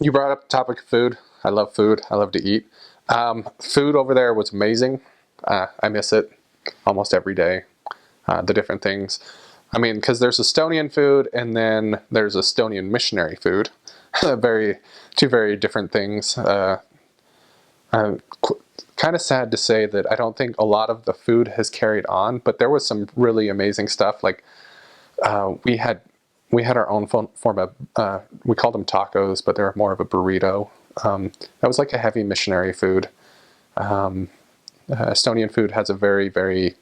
You brought up the topic of food. I love food. I love to eat. Food over there was amazing. I miss it almost every day. The different things. I mean, because there's Estonian food and then there's Estonian missionary food. Two very different things. Kind of sad to say that I don't think a lot of the food has carried on, but there was some really amazing stuff. Like we had our own form of we called them tacos, but they're more of a burrito. That was like a heavy missionary food. Estonian food has a very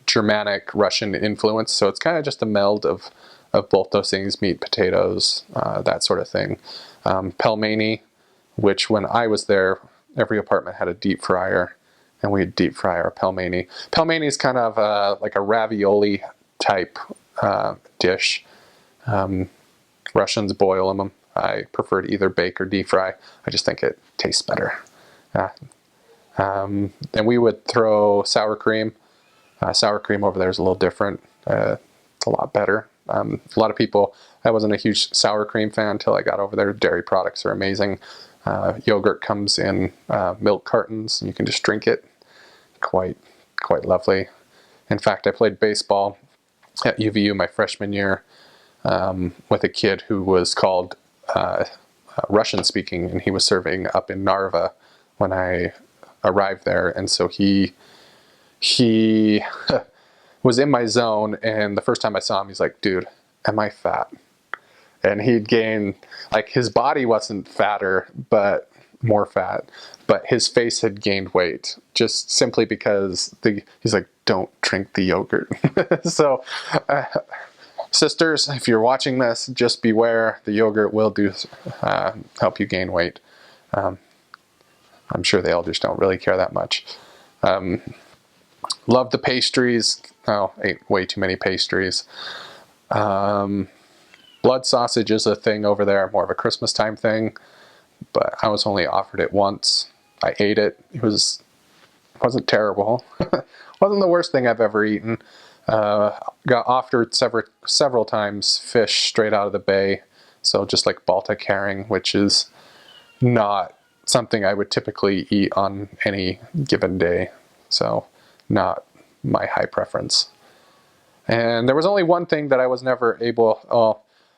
Germanic Russian influence, so it's kind of just a meld of both those things: meat, potatoes, that sort of thing. Pelmeni, which when I was there, every apartment had a deep fryer, and we'd deep fry our pelmeni. Pelmeni is kind of like a ravioli type dish. Russians boil them. I prefer to either bake or deep fry. I just think it tastes better. And we would throw sour cream. Sour cream over there is a little different. It's a lot better. A lot of people, I wasn't a huge sour cream fan until I got over there. Dairy products are amazing. Yogurt comes in milk cartons, and you can just drink it. Quite lovely. In fact, I played baseball at UVU my freshman year with a kid who was called Russian speaking, and he was serving up in Narva when I arrived there. And so he was in my zone, and the first time I saw him, he's like, "Dude, am I fat?" And he'd gained, like, his body wasn't fatter, but more fat, but his face had gained weight just simply because he's like, "Don't drink the yogurt." So sisters, if you're watching this, just beware. The yogurt will help you gain weight. I'm sure the elders don't really care that much. Love the pastries. Oh, ate way too many pastries. Blood sausage is a thing over there, more of a Christmas time thing, but I was only offered it once. I ate it. It wasn't terrible. Wasn't the worst thing I've ever eaten. Got offered several times fish straight out of the bay, so just like Baltic herring, which is not something I would typically eat on any given day, so not my high preference. And there was only one thing that I was never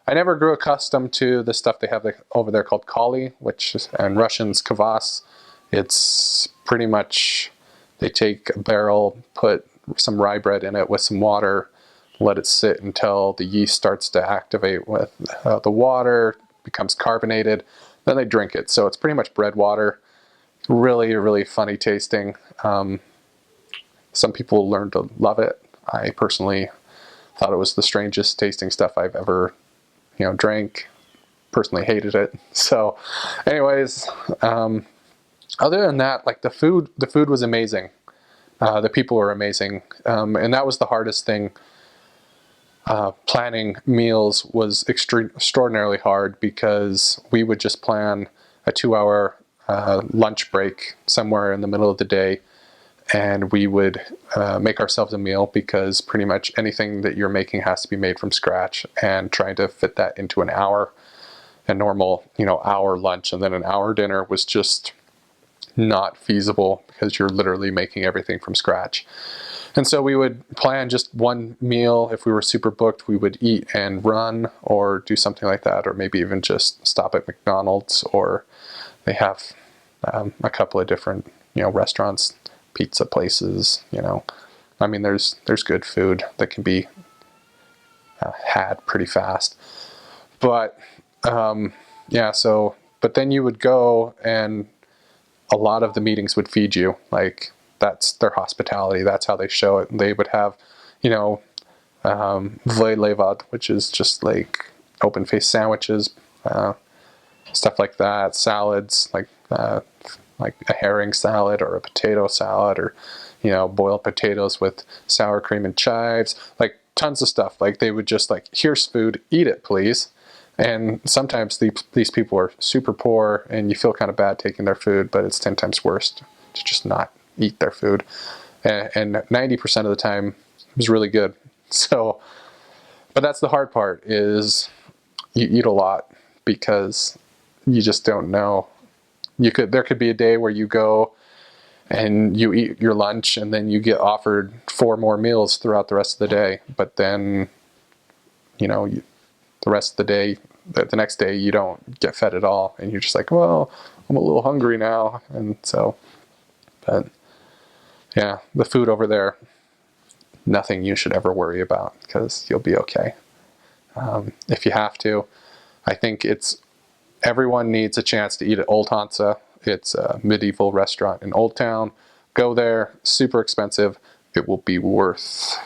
I never grew accustomed to the stuff they have over there called kali, which is, in Russian's kvass. It's pretty much, they take a barrel, put some rye bread in it with some water, let it sit until the yeast starts to activate with the water, becomes carbonated, then they drink it. So it's pretty much bread water. Really funny tasting. Some people learn to love it. I personally thought it was the strangest tasting stuff I've ever drank. Personally hated it. So anyways, other than that, like the food was amazing. The people were amazing. And that was the hardest thing. Planning meals was extraordinarily hard because we would just plan a 2-hour lunch break somewhere in the middle of the day, and we would make ourselves a meal, because pretty much anything that you're making has to be made from scratch, and trying to fit that into an hour, a normal hour lunch and then an hour dinner was just not feasible, because you're literally making everything from scratch. And so we would plan just one meal. If we were super booked, we would eat and run or do something like that, or maybe even just stop at McDonald's, or they have a couple of different restaurants, pizza places. I mean, there's good food that can be had pretty fast. But yeah, so but then you would go, and a lot of the meetings would feed you. Like, that's their hospitality. That's how they show it. And they would have, vlevad, which is just like open-faced sandwiches, stuff like that. Salads, like a herring salad or a potato salad, or boiled potatoes with sour cream and chives. Like, tons of stuff. Like, they would just like, here's food, eat it, please. And sometimes these people are super poor, and you feel kind of bad taking their food, but it's 10 times worse to just not eat their food. And 90% of the time, it was really good. So, but that's the hard part, is you eat a lot, because you just don't know. There could be a day where you go and you eat your lunch and then you get offered 4 more meals throughout the rest of the day, but then the rest of the day, the next day, you don't get fed at all, and you're just like, well, I'm a little hungry now. And so, but yeah, the food over there, nothing you should ever worry about, because you'll be okay. If you have to, I think everyone needs a chance to eat at Old Hansa. It's a medieval restaurant in Old Town. Go there, super expensive. It will be worth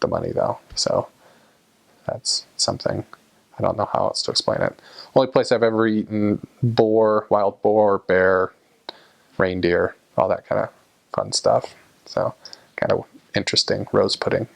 the money though. So that's something. I don't know how else to explain it. Only place I've ever eaten wild boar, bear, reindeer, all that kind of fun stuff. So kind of interesting. Rose pudding.